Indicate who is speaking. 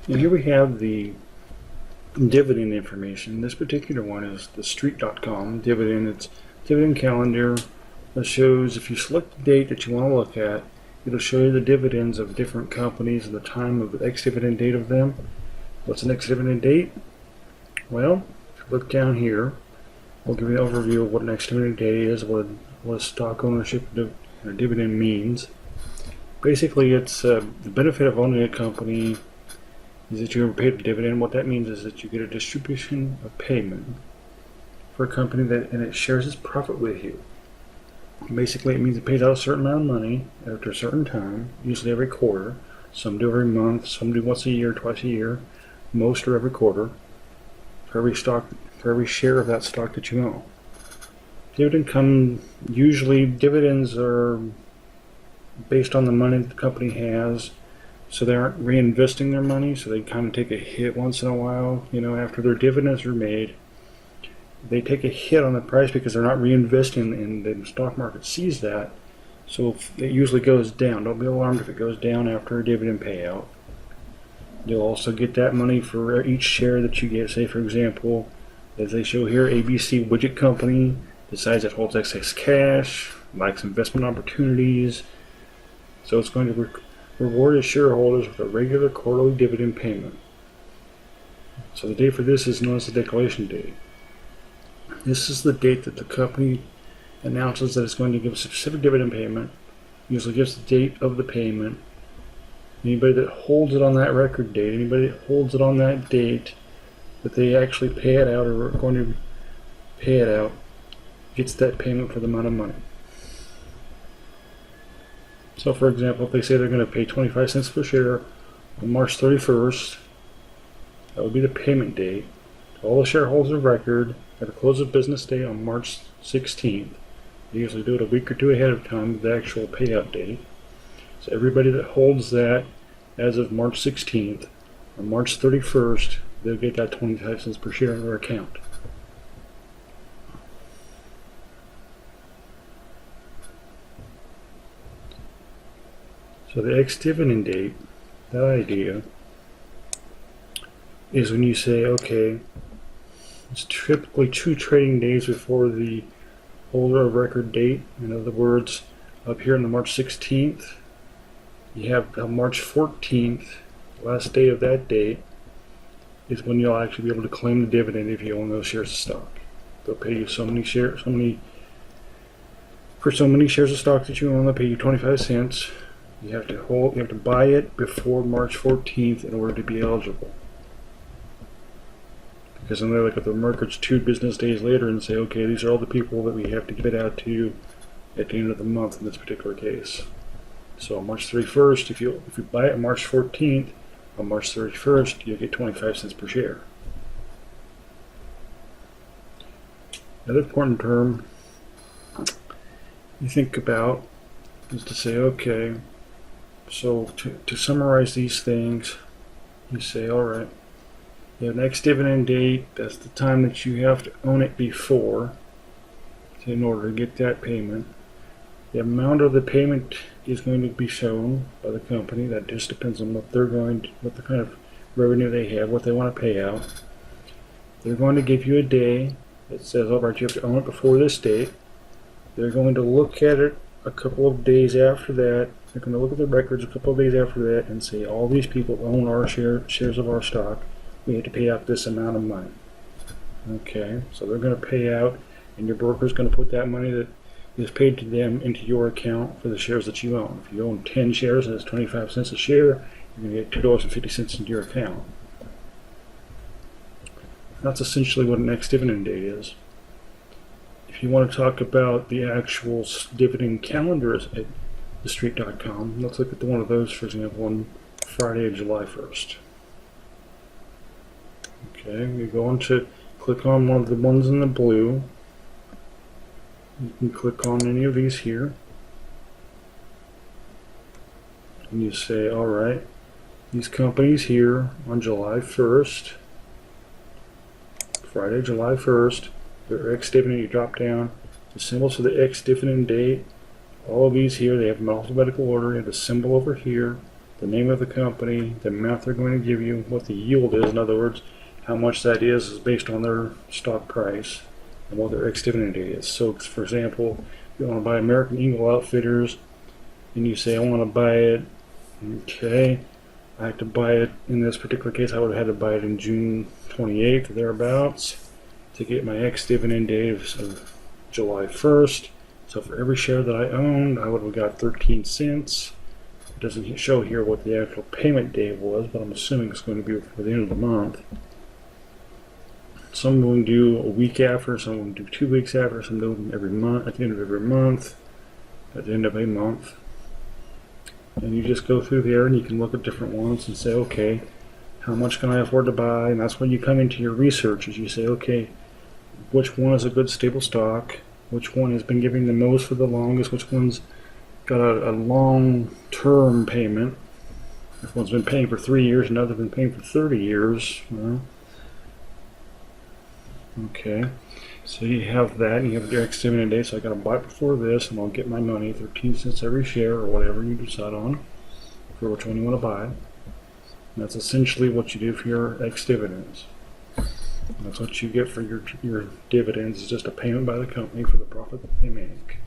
Speaker 1: And here we have the dividend information. This particular one is the street.com dividend. It's dividend calendar that shows, if you select the date that you want to look at, it'll show you the dividends of different companies and the time of the ex-dividend date of them. What's the next dividend date? Well, if you look down here, we'll give you an overview of what an ex-dividend date is, what stock ownership dividend means. Basically, it's the benefit of owning a company is that you ever paid a dividend. What that means is that you get a distribution of payment for a company and it shares its profit with you. Basically, it means it pays out a certain amount of money after a certain time, usually every quarter. Some do every month, some do once a year, twice a year. Most are every quarter for every share of that stock that you own. Usually dividends are based on the money the company has, so they aren't reinvesting their money, so they kind of take a hit once in a while. After their dividends are made, they take a hit on the price because they're not reinvesting, and the stock market sees that, so it usually goes down. Don't be alarmed if it goes down after a dividend payout. You'll also get that money for each share that you get. Say, for example, as they show here, ABC Widget Company decides it holds excess cash, likes investment opportunities, so it's going to reward its shareholders with a regular quarterly dividend payment. So the date for this is known as the declaration date. This is the date that the company announces that it's going to give a specific dividend payment, usually gives the date of the payment. Anybody that holds it on that record date, anybody that holds it on that date that they actually pay it out or are going to pay it out, gets that payment for the amount of money. So for example, if they say they're going to pay 25 cents per share on March 31st, that would be the payment date. All the shareholders of record at the close of business day on March 16th. They usually do it a week or two ahead of time with the actual payout date. So everybody that holds that as of March 16th, on March 31st, they'll get that 25 cents per share in their account. So the ex-dividend date, that idea, is when you say, okay, it's typically 2 trading days before the holder of record date. In other words, up here on the March 16th, you have March 14th, last day of that date, is when you'll actually be able to claim the dividend if you own those shares of stock. They'll pay you for so many shares of stock that you own, they'll pay you 25 cents. You have to buy it before March 14th in order to be eligible. Because then they look at the records 2 business days later and say, okay, these are all the people that we have to give it out to at the end of the month in this particular case. So on March 31st, if you buy it on March 14th, on March 31st, you'll get 25 cents per share. Another important term you think about is to say, okay, so to summarize these things, you say, all right, you have an ex-dividend date, that's the time that you have to own it before in order to get that payment. The amount of the payment is going to be shown by the company. That just depends on what the kind of revenue they have, what they want to pay out. They're going to give you a day that says, all right, you have to own it before this date. They're going to look at it a couple of days after that. They're going to look at the records a couple of days after that and say, all these people own our shares of our stock. We have to pay out this amount of money. Okay, so they're going to pay out, and your broker is going to put that money that is paid to them into your account for the shares that you own. If you own 10 shares and it's 25 cents a share, you're going to get $2.50 into your account. That's essentially what an ex-dividend date is. If you want to talk about the actual dividend calendars at thestreet.com, let's look at one of those, for example, on Friday, July 1st. Okay, we go on to click on one of the ones in the blue. You can click on any of these here. And you say, all right, these companies here on July 1st, Friday, July 1st, their ex-dividend, you drop down the symbols for the ex-dividend date. All of these here, they have them in alphabetical order. You have the symbol over here. the name of the company, the amount they're going to give you, what the yield is. In other words, how much that is based on their stock price and what their ex-dividend date is. So, for example, if you want to buy American Eagle Outfitters and you say, I want to buy it, okay, I have to buy it, in this particular case, I would have had to buy it in June 28th or thereabouts to get my ex-dividend date of July 1st. So for every share that I owned, I would have got 13 cents. It doesn't show here what the actual payment date was, but I'm assuming it's going to be for the end of the month. Some of them do a week after, some of them do 2 weeks after, some do them every month, at the end of every month, at the end of a month. And you just go through there and you can look at different ones and say, okay, how much can I afford to buy? And that's when you come into your research, is you say, okay, which one is a good stable stock? Which one has been giving the most for the longest? Which one's got a long-term payment? If one's been paying for 3 years and another's been paying for 30 years, well, okay. So you have that, and you have your ex-dividend date, so I got to buy it before this, and I'll get my money, 13 cents every share, or whatever you decide on, for which one you want to buy. And that's essentially what you do for your ex-dividends. That's what you get for your dividends, is just a payment by the company for the profit that they make.